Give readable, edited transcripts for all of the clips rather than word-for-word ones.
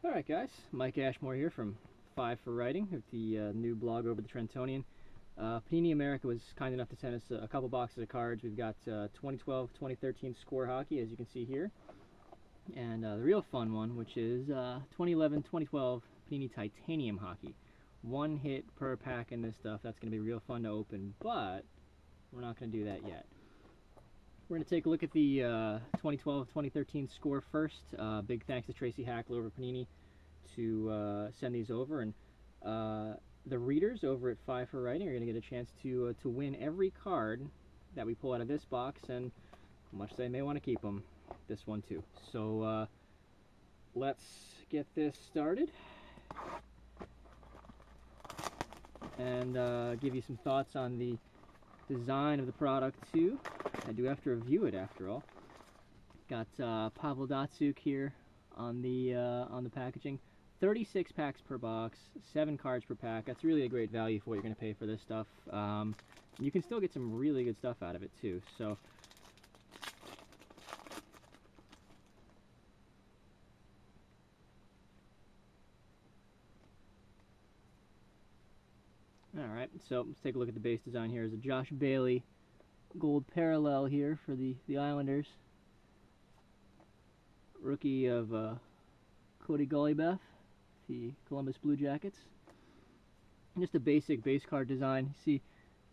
Alright guys, Mike Ashmore here from 5 for Writing with the new blog over the Trentonian. Panini America was kind enough to send us a couple boxes of cards. We've got 2012, 2013 Score Hockey, as you can see here, and the real fun one, which is 2011, 2012 Panini Titanium Hockey. One hit per pack in this stuff. That's going to be real fun to open, but we're not going to do that yet. We're going to take a look at the 2012-2013 score first. Big thanks to Tracy Hackler over Panini to send these over, and the readers over at 5 for Writing are going to get a chance to win every card that we pull out of this box, and much they may want to keep them, this one too. So let's get this started and give you some thoughts on the design of the product too. I do have to review it after all. Got Pavel Datsyuk here on the packaging. 36 packs per box, 7 cards per pack. That's really a great value for what you're going to pay for this stuff. You can still get some really good stuff out of it too. So alright, so let's take a look at the base design here. There's a Josh Bailey gold parallel here for the Islanders. Rookie of Cody Goliath, the Columbus Blue Jackets. Just a basic base card design. You see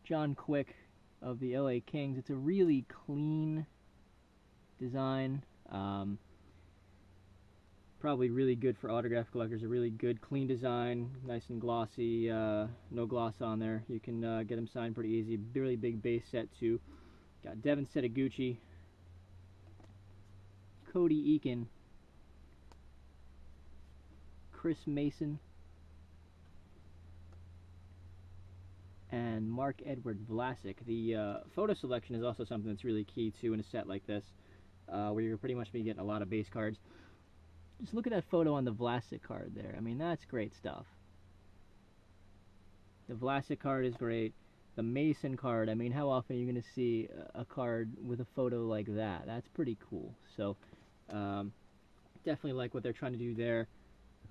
John Quick of the LA Kings. It's a really clean design. Probably really good for autograph collectors. A really good, clean design, nice and glossy. No gloss on there. You can get them signed pretty easy. Really big base set too. Got Devin Setoguchi, Cody Eakin, Chris Mason, and Marc-Edouard Vlasic. The photo selection is also something that's really key too in a set like this, where you're pretty much be getting a lot of base cards. Just look at that photo on the Vlasic card there. I mean, that's great stuff. The Vlasic card is great. The Mason card, I mean, how often are you going to see a card with a photo like that? That's pretty cool. So, definitely like what they're trying to do there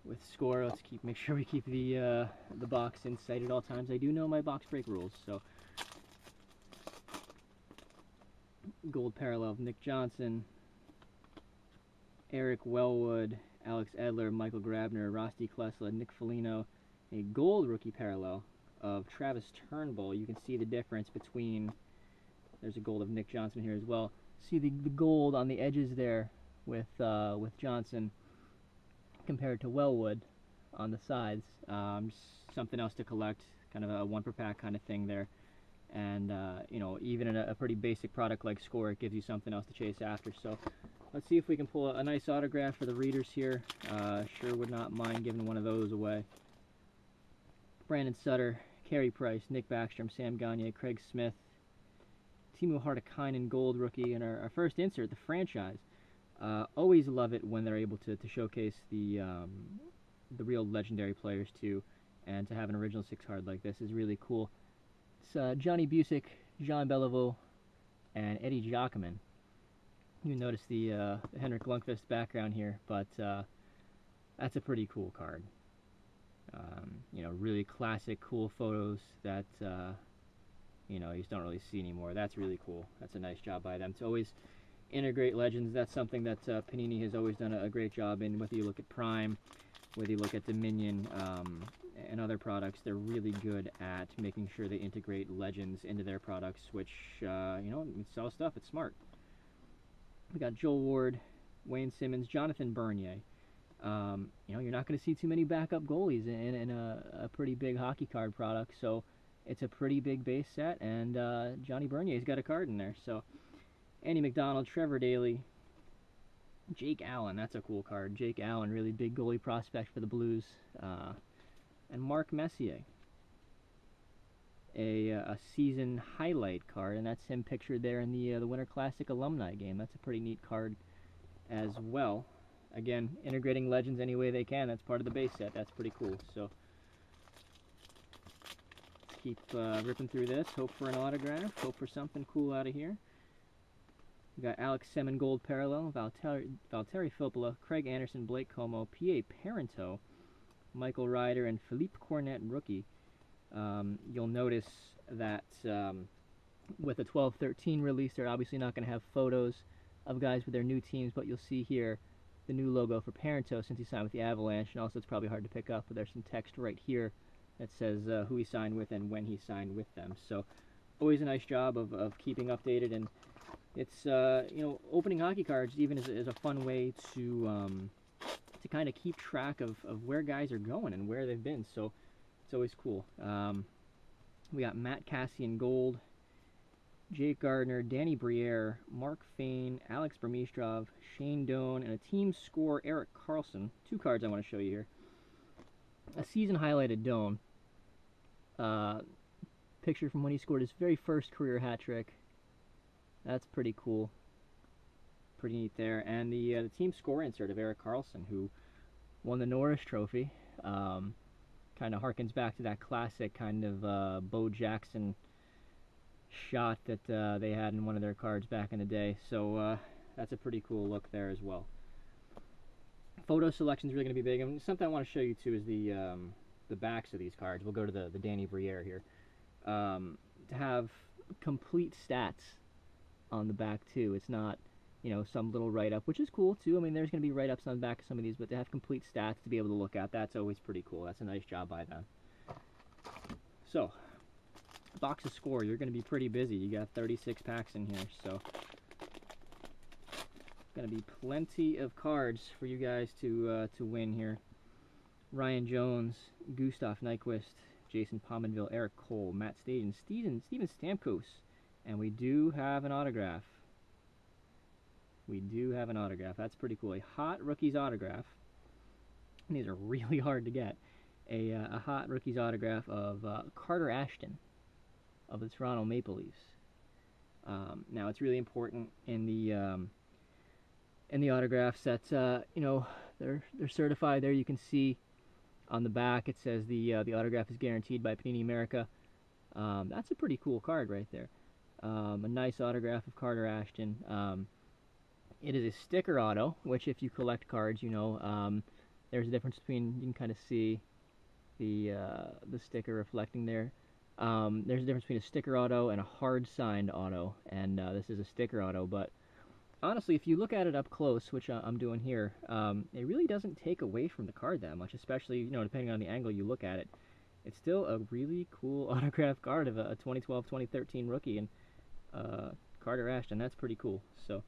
with Score. Let's make sure we keep the box in sight at all times. I do know my box break rules. So, gold parallel of Nick Johnson, Eric Wellwood, Alex Edler, Michael Grabner, Rosti Klesla, Nick Foligno. A gold rookie parallel of Travis Turnbull. You can see the difference between, there's a gold of Nick Johnson here as well. See the gold on the edges there with Johnson compared to Wellwood on the sides. Something else to collect, kind of a one per pack kind of thing there. And you know, even in a pretty basic product like Score, it gives you something else to chase after. So let's see if we can pull a nice autograph for the readers here. Sure would not mind giving one of those away. Brandon Sutter, Carey Price, Nick Backstrom, Sam Gagne, Craig Smith, Timo Hartikainen gold rookie, and our first insert, the franchise. Always love it when they're able to showcase the real legendary players too, and to have an original 6 card like this is really cool. It's Johnny Busick, Jean Beliveau, and Eddie Giacomin. You notice the Henrik Lundqvist background here, but that's a pretty cool card. You know, really classic, cool photos that you know, you just don't really see anymore. That's really cool. That's a nice job by them to always integrate legends. That's something that Panini has always done a great job in. Whether you look at Prime, whether you look at Dominion, and other products, they're really good at making sure they integrate legends into their products, which you know, sell stuff. It's smart. We got Joel Ward, Wayne Simmons, Jonathan Bernier. You know, you're not going to see too many backup goalies in a pretty big hockey card product, so it's a pretty big base set, and Johnny Bernier's got a card in there. So Andy McDonald, Trevor Daley, Jake Allen, that's a cool card. Jake Allen, really big goalie prospect for the Blues, and Mark Messier, a season highlight card, and that's him pictured there in the Winter Classic alumni game. That's a pretty neat card as well. Again, integrating legends any way they can. That's part of the base set. That's pretty cool. So let's keep ripping through this. Hope for an autograph. Hope for something cool out of here. We got Alex Semin Gold Parallel, Valtteri Filppula, Craig Anderson, Blake Como, P.A. Parento, Michael Ryder, and Philippe Cornet rookie. You'll notice that with the 12-13 release, they're obviously not going to have photos of guys with their new teams, but you'll see here the new logo for Parento since he signed with the Avalanche, and also it's probably hard to pick up, but there's some text right here that says who he signed with and when he signed with them. So always a nice job of keeping updated, and it's opening hockey cards even is a fun way to kind of keep track of where guys are going and where they've been. So it's always cool. We got Matt Cassian Gold, Jake Gardner, Danny Briere, Mark Fane, Alex Burmistrov, Shane Doan, and a team score Erik Karlsson. Two cards I want to show you here. A season highlighted Doan. Picture from when he scored his very first career hat trick. That's pretty cool. Pretty neat there. And the team score insert of Erik Karlsson, who won the Norris Trophy. Kind of harkens back to that classic kind of Bo Jackson shot that they had in one of their cards back in the day. So that's a pretty cool look there as well. Photo selection is really going to be big. And something I want to show you too is the backs of these cards. We'll go to the Danny Briere here. To have complete stats on the back too. It's not, some little write-up, which is cool too. I mean, there's going to be write-ups on the back of some of these, but to have complete stats to be able to look at, that's always pretty cool. That's a nice job by them. So, box of score, you're going to be pretty busy. You got 36 packs in here, so going to be plenty of cards for you guys to win here. Ryan Jones, Gustav Nyquist, Jason Pominville, Eric Cole, Matt Staden, Steven Stamkos, and we do have an autograph. We do have an autograph. That's pretty cool. A hot rookies autograph. And these are really hard to get. A hot rookies autograph of Carter Ashton of the Toronto Maple Leafs. Now it's really important in the autographs that they're certified. There you can see on the back it says the autograph is guaranteed by Panini America. That's a pretty cool card right there. A nice autograph of Carter Ashton. It is a sticker auto, which if you collect cards, there's a difference between, you can kind of see the sticker reflecting there. There's a difference between a sticker auto and a hard signed auto, and this is a sticker auto, but honestly, if you look at it up close, which I'm doing here, it really doesn't take away from the card that much, especially, depending on the angle you look at it. It's still a really cool autograph card of a 2012-2013 rookie, and Carter Ashton. That's pretty cool. So,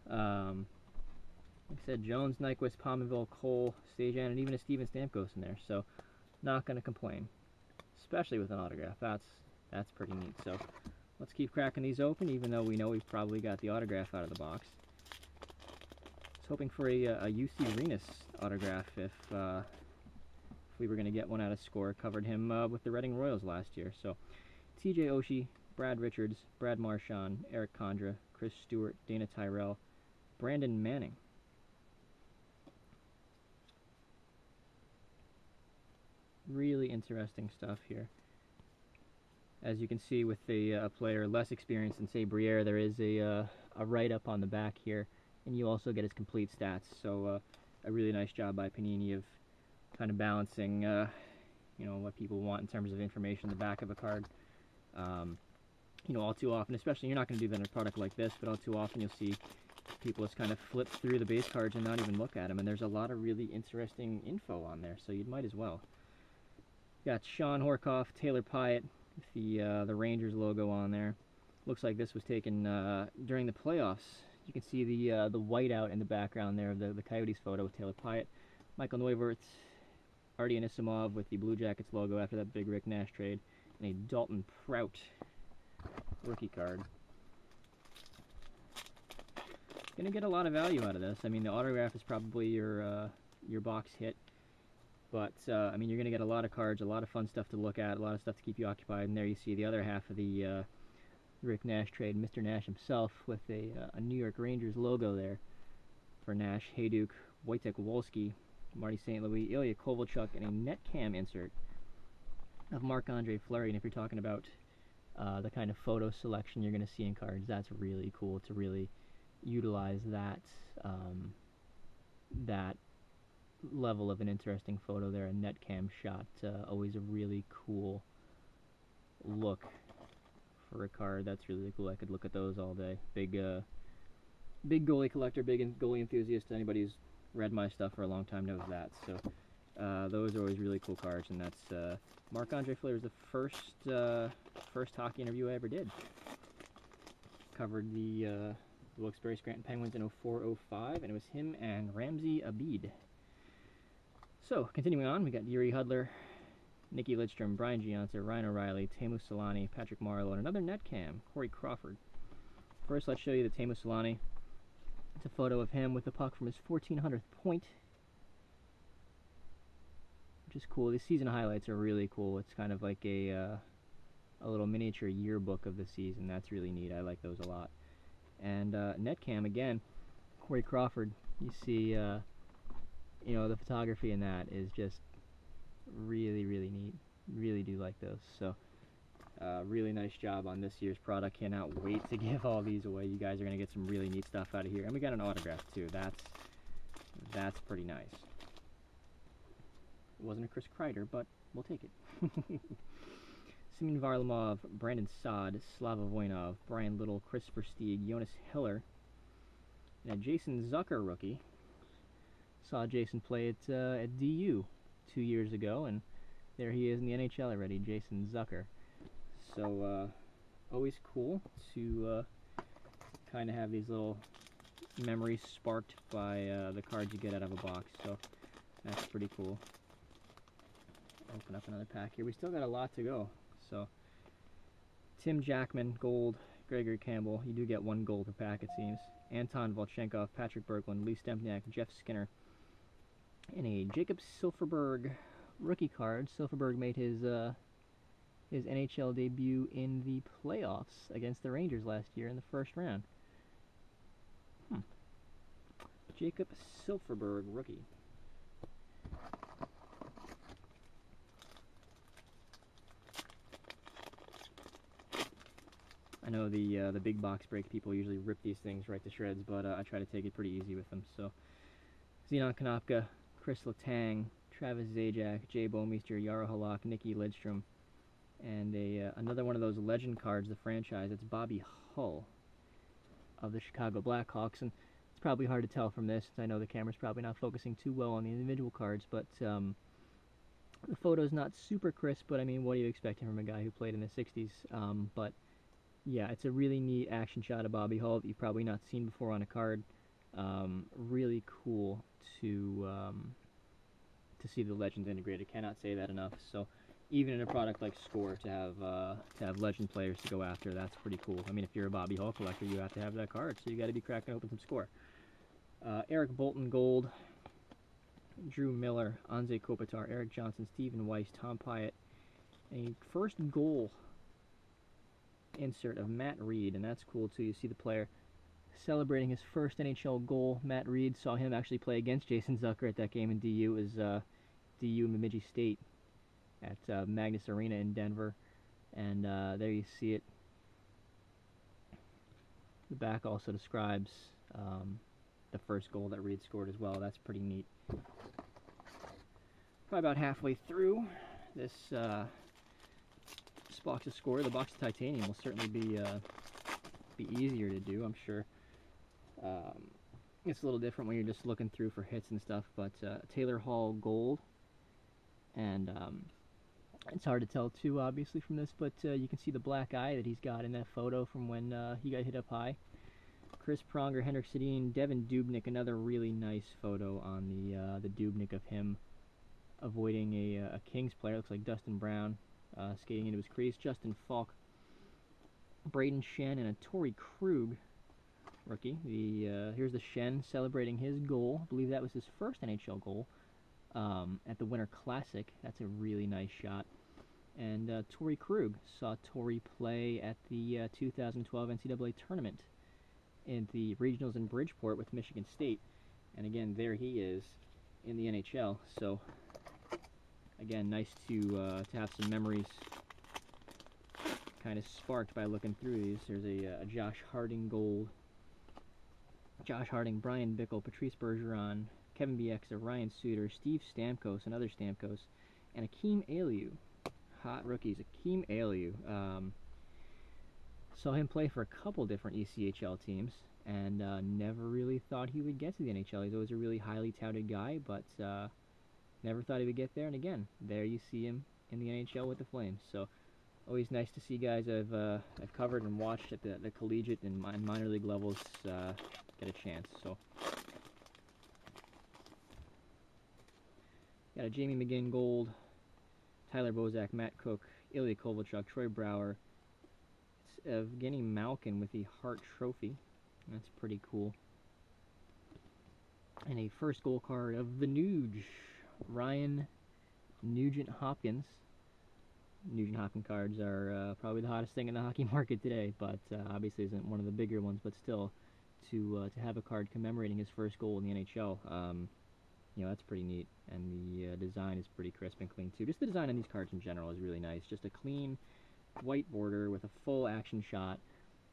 like I said, Jones, Nyquist, Pominville, Cole, Stajan, and even a Steven Stamkos in there. So, not going to complain, especially with an autograph. That's pretty neat. So, let's keep cracking these open, even though we know we've probably got the autograph out of the box. I was hoping for a UC Renus autograph if we were going to get one out of Score. Covered him with the Reading Royals last year. So, TJ Oshie, Brad Richards, Brad Marchand, Eric Condra, Chris Stewart, Dana Tyrell, Brandon Manning. Really interesting stuff here. As you can see with a player less experienced than, say, Briere, there is a write-up on the back here, and you also get his complete stats. So a really nice job by Panini of kind of balancing, what people want in terms of information on the back of a card. All too often, especially, you're not going to do that in a product like this, but all too often you'll see people just kind of flip through the base cards and not even look at them, and there's a lot of really interesting info on there, so you might as well. Got Sean Horkoff, Taylor Pyatt, with the Rangers logo on there. Looks like this was taken during the playoffs. You can see the whiteout in the background there of the Coyotes photo with Taylor Pyatt. Michael Neuwirth, Artie Anisimov with the Blue Jackets logo after that big Rick Nash trade, and a Dalton Prout rookie card. Gonna get a lot of value out of this. I mean, the autograph is probably your box hit. But, I mean, you're going to get a lot of cards, a lot of fun stuff to look at, a lot of stuff to keep you occupied. And there you see the other half of the Rick Nash trade, Mr. Nash himself, with a New York Rangers logo there for Nash, Hayduk, Wojtek Wolski, Marty St. Louis, Ilya Kovalchuk, and a net cam insert of Marc-Andre Fleury. And if you're talking about the kind of photo selection you're going to see in cards, that's really cool to really utilize that level of an interesting photo there, a net cam shot. Always a really cool look for a card. That's really cool. I could look at those all day. Big goalie collector, big goalie enthusiast. Anybody who's read my stuff for a long time knows that. So those are always really cool cards, and that's Marc-Andre Fleury was the first hockey interview I ever did. Covered the Wilkes-Barre Scranton Penguins in 04-05, and it was him and Ramsey Abid. So, continuing on, we got Yuri Hudler, Nicky Lidstrom, Brian Gianza, Ryan O'Reilly, Teemu Selanne, Patrick Marleau, and another net cam, Corey Crawford. First, let's show you the Teemu Selanne. It's a photo of him with the puck from his 1400th point, which is cool. These season highlights are really cool. It's kind of like a little miniature yearbook of the season. That's really neat. I like those a lot. And netcam again, Corey Crawford. You see, the photography in that is just really, really neat. Really do like those. So, really nice job on this year's product. Cannot wait to give all these away. You guys are gonna get some really neat stuff out of here. And we got an autograph too. That's pretty nice. It wasn't a Chris Kreider, but we'll take it. Semyon Varlamov, Brandon Saad, Slava Voinov, Brian Little, Christopher Stieg, Jonas Hiller, and a Jason Zucker rookie. Saw Jason play at DU 2 years ago, and there he is in the NHL already, Jason Zucker. So, always cool to kind of have these little memories sparked by the cards you get out of a box. So, that's pretty cool. Open up another pack here. We still got a lot to go. So, Tim Jackman, gold. Gregory Campbell, you do get 1 gold per pack, it seems. Anton Volchenkov, Patrick Berglund, Lee Stempniak, Jeff Skinner, and a Jacob Silfverberg rookie card. Silfverberg made his NHL debut in the playoffs against the Rangers last year in the first round. Jacob Silfverberg rookie. I know the big box break people usually rip these things right to shreds, but I try to take it pretty easy with them. So, Zenon Konopka, Chris Letang, Travis Zajac, Jay Bouwmeester, Jaro Halak, Nicky Lidstrom, and another one of those legend cards, the franchise. It's Bobby Hull of the Chicago Blackhawks, and it's probably hard to tell from this, since I know the camera's probably not focusing too well on the individual cards, but the photo's not super crisp, but I mean, what are you expecting from a guy who played in the 60s? But yeah, it's a really neat action shot of Bobby Hull that you've probably not seen before on a card. Really cool to see the legends integrated. Cannot say that enough. So even in a product like Score, to have legend players to go after, that's pretty cool. I mean, if you're a Bobby Hull collector, you have to have that card, so you got to be cracking open some Score. Eric Bolton gold, Drew Miller, Anze Kopitar, Eric Johnson, Stephen Weiss, Tom Pyatt, a first goal insert of Matt Reed, and that's cool too. You see the player celebrating his first NHL goal. Matt Reed, saw him actually play against Jason Zucker at that game in DU. It was DU Bemidji State at Magnus Arena in Denver, and there you see it. The back also describes the first goal that Reed scored as well. That's pretty neat. Probably about halfway through this box of Score. The box of Titanium will certainly be easier to do, I'm sure. It's a little different when you're just looking through for hits and stuff, but Taylor Hall gold, and it's hard to tell too, obviously, from this, but you can see the black eye that he's got in that photo from when he got hit up high. Chris Pronger, Henrik Sedin, Devin Dubnyk, another really nice photo on the Dubnyk of him avoiding a Kings player. Looks like Dustin Brown skating into his crease. Justin Falk, Braden Shen, and a Torrey Krug rookie. Here's the Shen celebrating his goal. I believe that was his first NHL goal at the Winter Classic. That's a really nice shot. And Torrey Krug, saw Torrey play at the 2012 NCAA tournament in the regionals in Bridgeport with Michigan State. And again, there he is in the NHL. So again, nice to have some memories kind of sparked by looking through these. There's a Josh Harding gold Josh Harding, Brian Bickle, Patrice Bergeron, Kevin Bieksa, Ryan Suter, Steve Stamkos, another Stamkos, and Akeem Aliu. Hot rookies, Akeem Aliu. Saw him play for a couple different ECHL teams, and never really thought he would get to the NHL. He's always a really highly touted guy, but never thought he would get there. And again, there you see him in the NHL with the Flames. So always nice to see guys I've covered and watched at the collegiate and minor league levels get a chance. So got a Jamie McGinn gold, Tyler Bozak, Matt Cook, Ilya Kovalchuk, Troy Brouwer. It's Evgeny Malkin with the Hart Trophy. That's pretty cool. And a first goal card of the Nuge, Ryan Nugent Hopkins. Nugent Hopkins cards are probably the hottest thing in the hockey market today, but obviously isn't one of the bigger ones. But still, to have a card commemorating his first goal in the NHL, you know, that's pretty neat. And the design is pretty crisp and clean too. Just the design on these cards in general is really nice. Just a clean white border with a full action shot.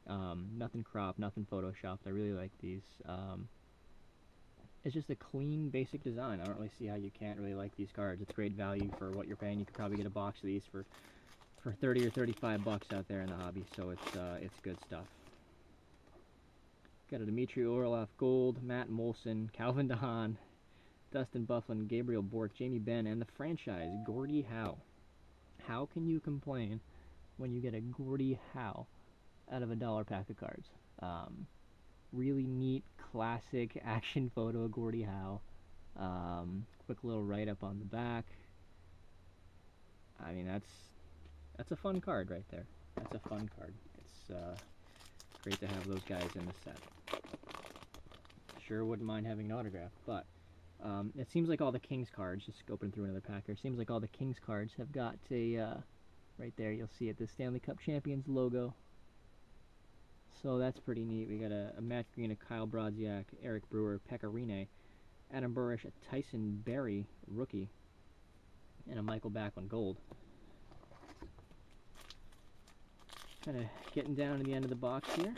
Nothing cropped, nothing photoshopped. I really like these. It's just a clean, basic design. I don't really see how you can't really like these cards. It's great value for what you're paying. You could probably get a box of these for 30 or 35 bucks out there in the hobby. So it's good stuff. Got a Dmitry Orlov gold, Matt Molson, Calvin DeHaan, Dustin Byfuglien, Gabriel Bourque, Jamie Benn, and the franchise Gordie Howe. How can you complain when you get a Gordie Howe out of a dollar pack of cards? Really neat, classic action photo of Gordie Howe. Quick little write-up on the back. I mean, that's a fun card right there. That's a fun card. It's great to have those guys in the set. Sure wouldn't mind having an autograph, but it seems like all the Kings cards, just opening through another pack here, seems like all the Kings cards have got a, right there, you'll see it, the Stanley Cup Champions logo. So that's pretty neat. We got a Matt Green, a Kyle Brodziak, Eric Brewer, Pekka Rinne, Adam Burish, a Tyson Barrie rookie, and a Michael Backlund gold. Kind of getting down to the end of the box here.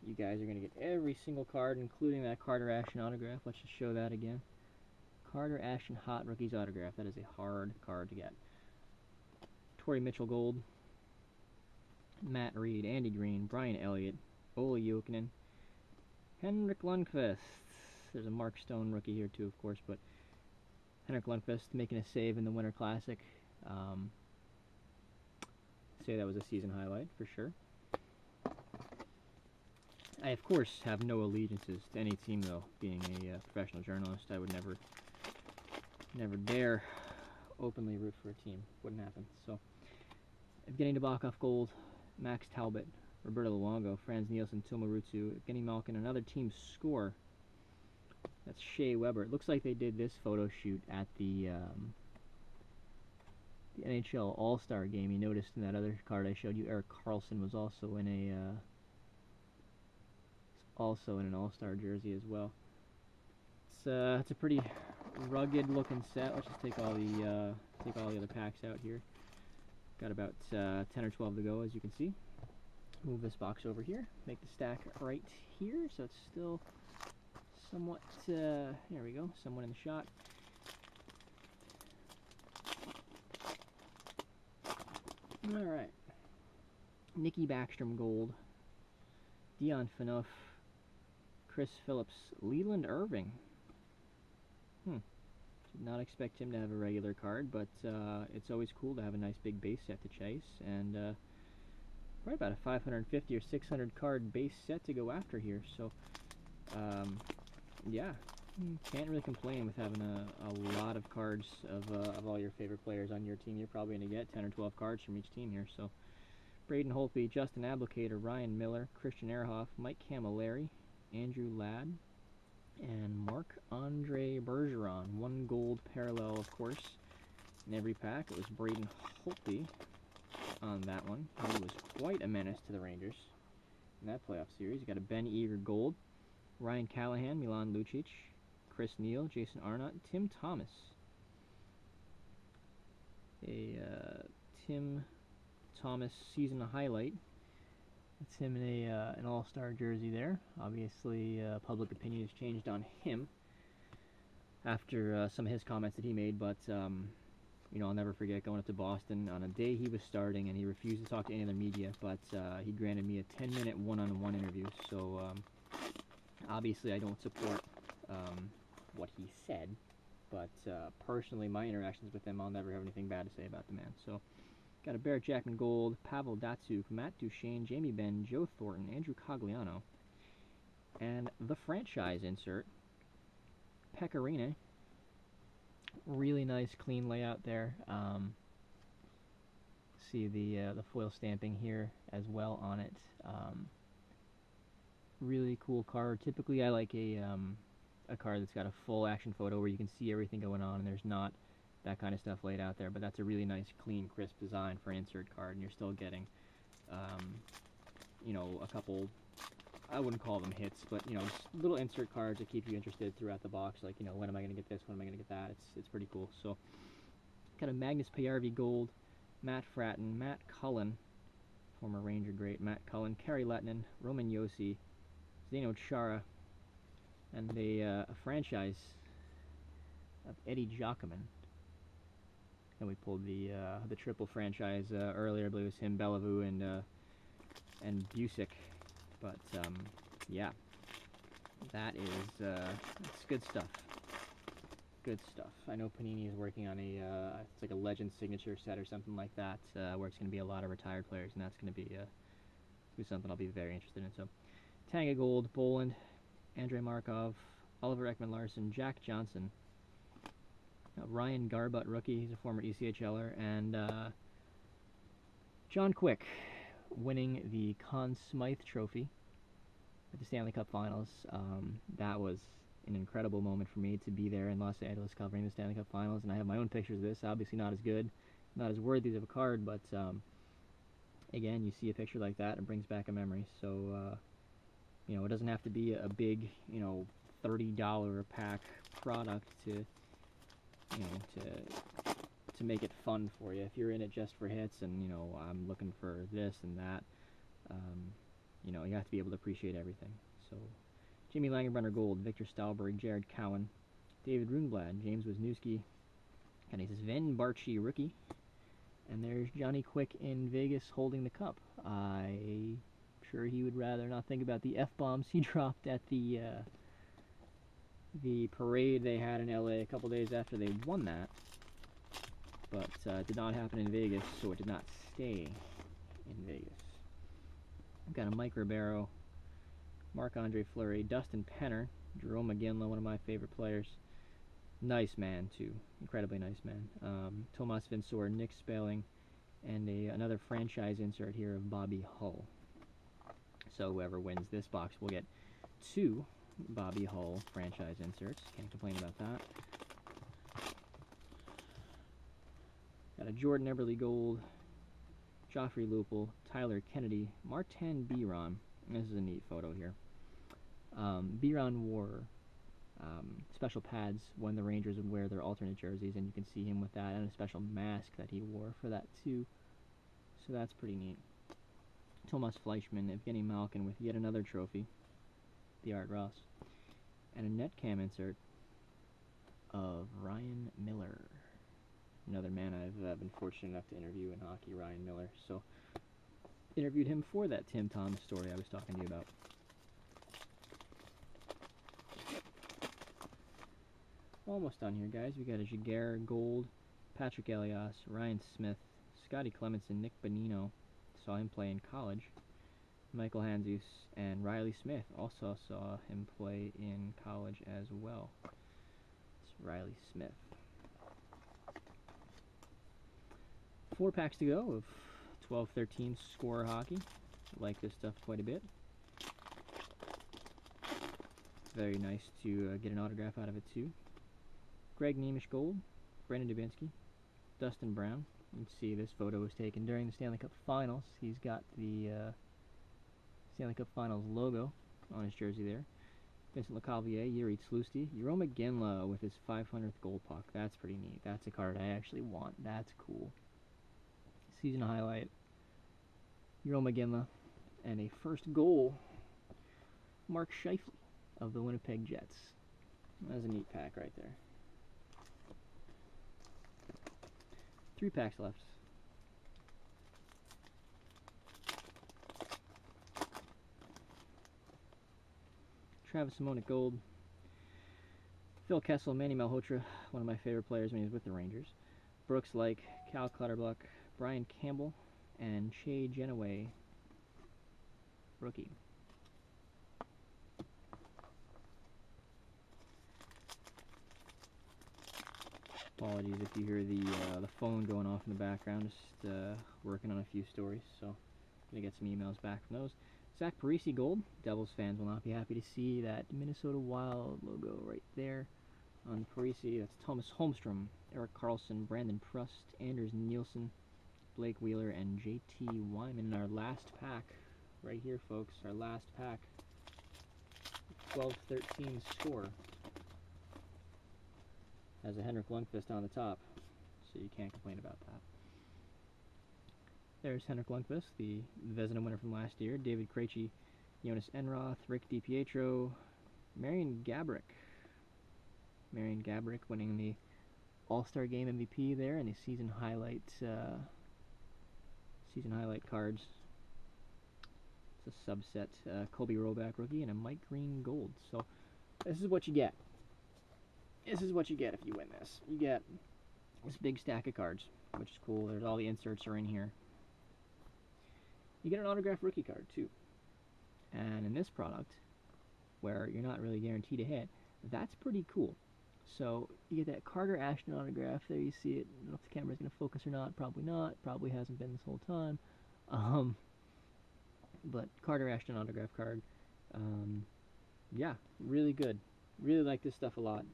You guys are going to get every single card, including that Carter Ashton autograph. Let's just show that again. Carter Ashton Hot Rookies autograph. That is a hard card to get. Torrey Mitchell gold. Matt Reed, Andy Green, Brian Elliott, Ola Jokinen, Henrik Lundqvist. There's a Mark Stone rookie here too, of course, but Henrik Lundqvist making a save in the Winter Classic. Say that was a season highlight for sure. I, of course, have no allegiances to any team, though. Being a professional journalist, I would never dare openly root for a team. Wouldn't happen. So, Evgeny Nabokov gold, Max Talbot, Roberto Luongo, Franz Nielsen, Tilma Rutsu, Evgeny Malkin, another team score. That's Shea Weber. It looks like they did this photo shoot at the NHL All-Star game. You noticed in that other card I showed you, Erik Karlsson was also in an All-Star jersey as well. It's a pretty rugged looking set. Let's just take all the other packs out here. Got about 10 or 12 to go, as you can see. Move this box over here. Make the stack right here, so it's still somewhat. There we go. Somewhat in the shot. All right. Nikki Backstrom gold. Dion Phaneuf. Chris Phillips, Leland Irving. Did not expect him to have a regular card, but it's always cool to have a nice big base set to chase, and right about a 550 or 600 card base set to go after here. So, yeah, can't really complain with having a lot of cards of all your favorite players on your team. You're probably going to get 10 or 12 cards from each team here. So, Braden Holtby, Justin Ablocator, Ryan Miller, Christian Ehrhoff, Mike Camilleri, Andrew Ladd, and Marc-Andre Bergeron. One gold parallel, of course, in every pack. It was Braden Holtby on that one. He was quite a menace to the Rangers in that playoff series. You got a Ben Eager gold, Ryan Callahan, Milan Lucic, Chris Neal, Jason Arnott, Tim Thomas. A Tim Thomas season highlight. It's him in an all-star jersey there. Obviously, public opinion has changed on him after some of his comments that he made, but you know, I'll never forget going up to Boston on a day he was starting, and he refused to talk to any other media, but he granted me a 10-minute one-on-one interview. So obviously, I don't support what he said, but personally, my interactions with him, I'll never have anything bad to say about the man. So, got a Barrett Jackman Gold, Pavel Datsyuk, Matt Duchene, Jamie Benn, Joe Thornton, Andrew Cogliano, and the franchise insert, Pecorine. Really nice, clean layout there. See the foil stamping here as well on it. Really cool card. Typically, I like a card that's got a full action photo where you can see everything going on, and there's not that kind of stuff laid out there. But that's a really nice, clean, crisp design for an insert card, and you're still getting, you know, a couple. I wouldn't call them hits, but you know, just little insert cards that keep you interested throughout the box. Like, you know, when am I going to get this? When am I going to get that? It's pretty cool. So, got a Magnus Pajärvi Gold, Matt Fratton, Matt Cullen, former Ranger great Matt Cullen, Kari Lehtinen, Roman Josi, Zdeno Chara, and a franchise of Eddie Giacomin. And we pulled the triple franchise earlier. I believe it was him, Bellevue, and Busick. But yeah, that is that's good stuff. Good stuff. I know Panini is working on it's like a Legend signature set or something like that, where it's going to be a lot of retired players, and that's going to be something I'll be very interested in. So, Tanga Gold, Boland, Andrei Markov, Oliver Ekman-Larsson, Jack Johnson, Ryan Garbutt, rookie, he's a former ECHLer, and John Quick, winning the Conn Smythe Trophy at the Stanley Cup Finals. That was an incredible moment for me to be there in Los Angeles covering the Stanley Cup Finals, and I have my own pictures of this. Obviously not as good, not as worthy of a card, but again, you see a picture like that, it brings back a memory. So, you know, it doesn't have to be a big, you know, $30 a pack product to, you know, to make it fun for you. If you're in it just for hits and, you know, I'm looking for this and that, you know, you have to be able to appreciate everything. So, Jimmy Langenbrunner Gold, Victor Stahlberg, Jared Cowan, David Runblad, James Wisniewski, and he says Sven Barchi, rookie. And there's Johnny Quick in Vegas holding the cup. I'm sure he would rather not think about the F-bombs he dropped at the parade they had in LA a couple days after they won that. But it did not happen in Vegas, so it did not stay in Vegas. I've got a Mike Ribeiro, Marc-Andre Fleury, Dustin Penner, Jerome McGinley, one of my favorite players. Nice man, too. Incredibly nice man. Tomas Vinsor, Nick Spelling, and another franchise insert here of Bobby Hull. So whoever wins this box will get 2 Bobby Hull franchise inserts. Can't complain about that. Got a Jordan Eberle Gold, Joffrey Lupul, Tyler Kennedy, Martin Biron. This is a neat photo here. Biron wore special pads when the Rangers would wear their alternate jerseys, and you can see him with that, and a special mask that he wore for that too. So that's pretty neat. Tomas Fleischmann, Evgeny Malkin with yet another trophy, the Art Ross, and a net cam insert of Ryan Miller. Another man I've been fortunate enough to interview in hockey, Ryan Miller. So, interviewed him for that Tim Thomas story I was talking to you about. Almost done here, guys. We got a Jaguar Gold, Patrick Elias, Ryan Smith, Scotty Clemenson, Nick Bonino. Saw him play in college. Michael Handzus and Riley Smith. Also saw him play in college as well. It's Riley Smith. 4 packs to go of 12-13 score hockey. Like this stuff quite a bit. Very nice to get an autograph out of it too. Greg Nemish Gold, Brendan Dubinsky, Dustin Brown. You can see this photo was taken during the Stanley Cup Finals. He's got the Stanley Cup Finals logo on his jersey there. Vincent Lecavalier, Yuri Tslusti, Jarome Iginla with his 500th gold puck. That's pretty neat. That's a card I actually want. That's cool. Season highlight. Jarome Iginla, And a first goal, Mark Scheifele of the Winnipeg Jets. That's a neat pack right there. 3 packs left. Travis Simonic Gold. Phil Kessel, Manny Malhotra, one of my favorite players when he was with the Rangers. Brooks Lake, Cal Clutterbuck, Brian Campbell, and Shea Genoway, rookie. Apologies if you hear the phone going off in the background. Just working on a few stories, so I'm gonna get some emails back from those. Zach Parise Gold. Devils fans will not be happy to see that Minnesota Wild logo right there on Parise. That's Thomas Holmstrom, Eric Carlson, Brandon Prust, Anders Nielsen, Blake Wheeler, and JT Wyman in our last pack. Right here, folks, our last pack. 12-13 score. Has a Henrik Lundqvist on the top, so you can't complain about that. There's Henrik Lundqvist, the Vezina winner from last year. David Krejci, Jonas Enroth, Rick DiPietro, Marian Gaborik. Marian Gaborik winning the All-Star Game MVP there, and the season highlight cards. It's a subset. Colby Roback rookie and a Mike Green Gold. So this is what you get. This is what you get if you win this. You get this big stack of cards, which is cool. There's all the inserts are in here. You get an autographed rookie card too. And in this product, where you're not really guaranteed a hit, that's pretty cool. So you get that Carter Ashton autograph. There you see it. I don't know if the camera's going to focus or not. Probably not. Probably hasn't been this whole time. But Carter Ashton autograph card. Yeah, really good. Really like this stuff a lot.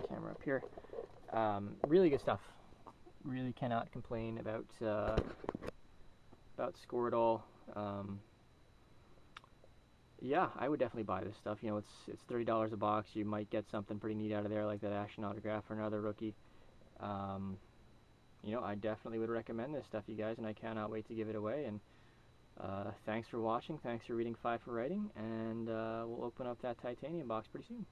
Camera up here. Really good stuff. Really cannot complain about Score It All. Yeah, I would definitely buy this stuff. You know, it's $30 a box. You might get something pretty neat out of there, like that Ashton autograph or another rookie. You know, I definitely would recommend this stuff, you guys, and I cannot wait to give it away. And thanks for watching. Thanks for reading 5 for Writing, and we'll open up that titanium box pretty soon.